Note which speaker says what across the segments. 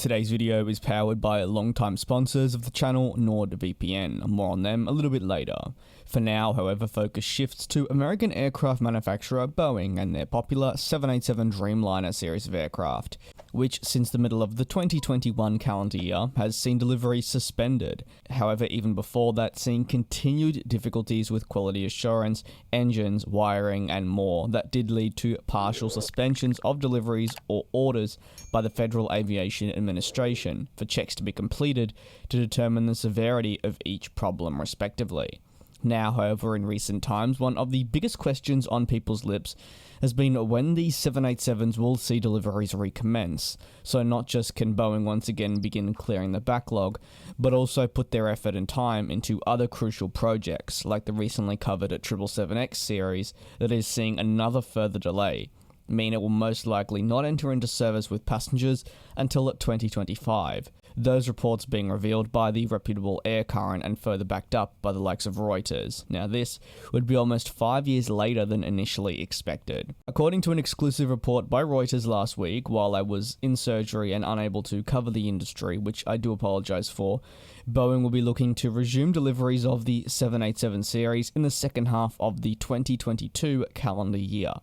Speaker 1: Today's video is powered by longtime sponsors of the channel, NordVPN. More on them a little bit later. For now, however, focus shifts to American aircraft manufacturer Boeing and their popular 787 Dreamliner series of aircraft, which since the middle of the 2021 calendar year has seen deliveries suspended. However, even before that, seeing continued difficulties with quality assurance, engines, wiring, and more that did lead to partial suspensions of deliveries or orders by the Federal Aviation Administration for checks to be completed to determine the severity of each problem respectively. Now, however, in recent times, one of the biggest questions on people's lips has been when these 787s will see deliveries recommence. So not just can Boeing once again begin clearing the backlog, but also put their effort and time into other crucial projects, like the recently covered 777X series that is seeing another further delay, mean it will most likely not enter into service with passengers until 2025. Those reports being revealed by the reputable Air Current and further backed up by the likes of Reuters. Now this would be almost 5 years later than initially expected. According to an exclusive report by Reuters last week, while I was in surgery and unable to cover the industry, which I do apologize for, Boeing will be looking to resume deliveries of the 787 series in the second half of the 2022 calendar year.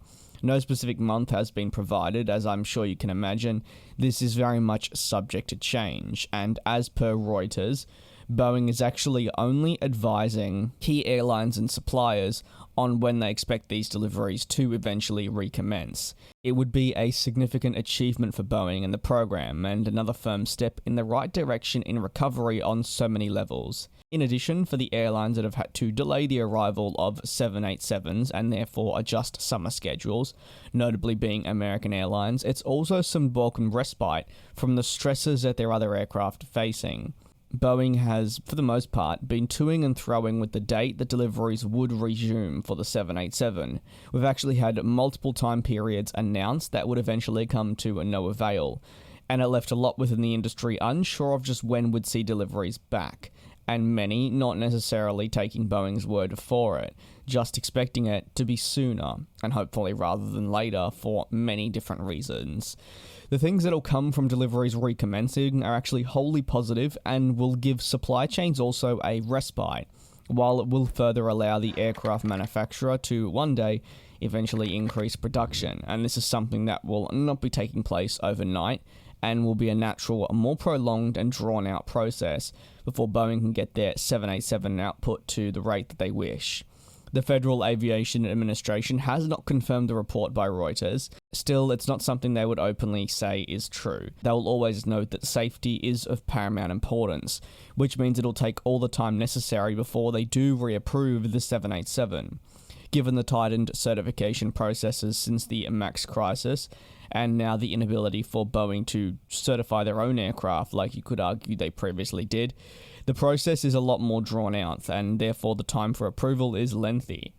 Speaker 1: No specific month has been provided, as I'm sure you can imagine. This is very much subject to change, and as per Reuters, Boeing is actually only advising key airlines and suppliers on when they expect these deliveries to eventually recommence. It would be a significant achievement for Boeing and the program, and another firm step in the right direction in recovery on so many levels. In addition, for the airlines that have had to delay the arrival of 787s and therefore adjust summer schedules, notably being American Airlines, it's also some welcome respite from the stresses that their other aircraft are facing. Boeing has, for the most part, been toing and throwing with the date that deliveries would resume for the 787. We've actually had multiple time periods announced that would eventually come to no avail, and it left a lot within the industry unsure of just when we'd see deliveries back, and many not necessarily taking Boeing's word for it, just expecting it to be sooner, and hopefully rather than later for many different reasons. The things that'll come from deliveries recommencing are actually wholly positive and will give supply chains also a respite, while it will further allow the aircraft manufacturer to one day eventually increase production, and this is something that will not be taking place overnight and will be a natural, more prolonged and drawn out process before Boeing can get their 787 output to the rate that they wish. The Federal Aviation Administration has not confirmed the report by Reuters. Still, it's not something they would openly say is true. They will always note that safety is of paramount importance, which means it'll take all the time necessary before they do reapprove the 787. Given the tightened certification processes since the MAX crisis, and now the inability for Boeing to certify their own aircraft like you could argue they previously did, the process is a lot more drawn out, and therefore the time for approval is lengthy.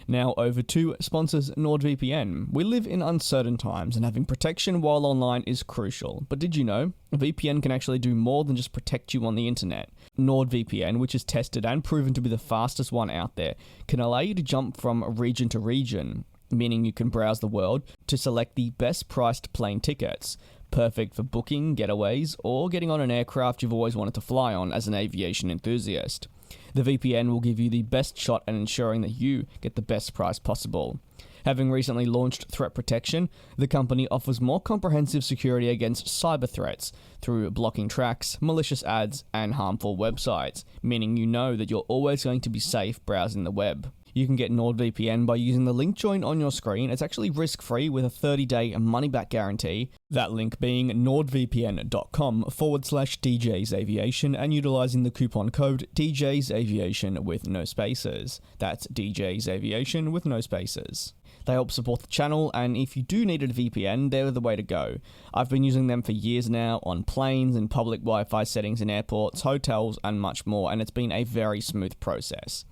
Speaker 1: Now over to sponsors NordVPN. We live in uncertain times, and having protection while online is crucial. But did you know? A VPN can actually do more than just protect you on the internet. NordVPN, which is tested and proven to be the fastest one out there, can allow you to jump from region to region, meaning you can browse the world to select the best priced plane tickets, perfect for booking, getaways, or getting on an aircraft you've always wanted to fly on as an aviation enthusiast. The VPN will give you the best shot at ensuring that you get the best price possible. Having recently launched Threat Protection, the company offers more comprehensive security against cyber threats through blocking tracks, malicious ads, and harmful websites, meaning you know that you're always going to be safe browsing the web. You can get NordVPN by using the link joined on your screen. It's actually risk-free with a 30-day money-back guarantee. That link being nordvpn.com/DJsAviation and utilizing the coupon code DJsAviation with no spaces. That's DJsAviation with no spaces. They help support the channel, and if you do need a VPN, they're the way to go. I've been using them for years now on planes and public Wi-Fi settings in airports, hotels, and much more, and it's been a very smooth process.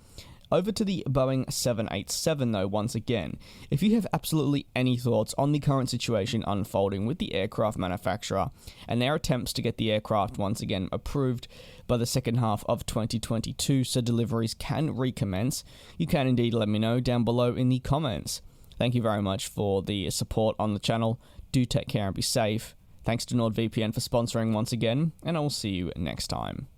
Speaker 1: Over to the Boeing 787 though, once again. If you have absolutely any thoughts on the current situation unfolding with the aircraft manufacturer and their attempts to get the aircraft once again approved by the second half of 2022 so deliveries can recommence, you can indeed let me know down below in the comments. Thank you very much for the support on the channel. Do take care and be safe. Thanks to NordVPN for sponsoring once again, and I will see you next time.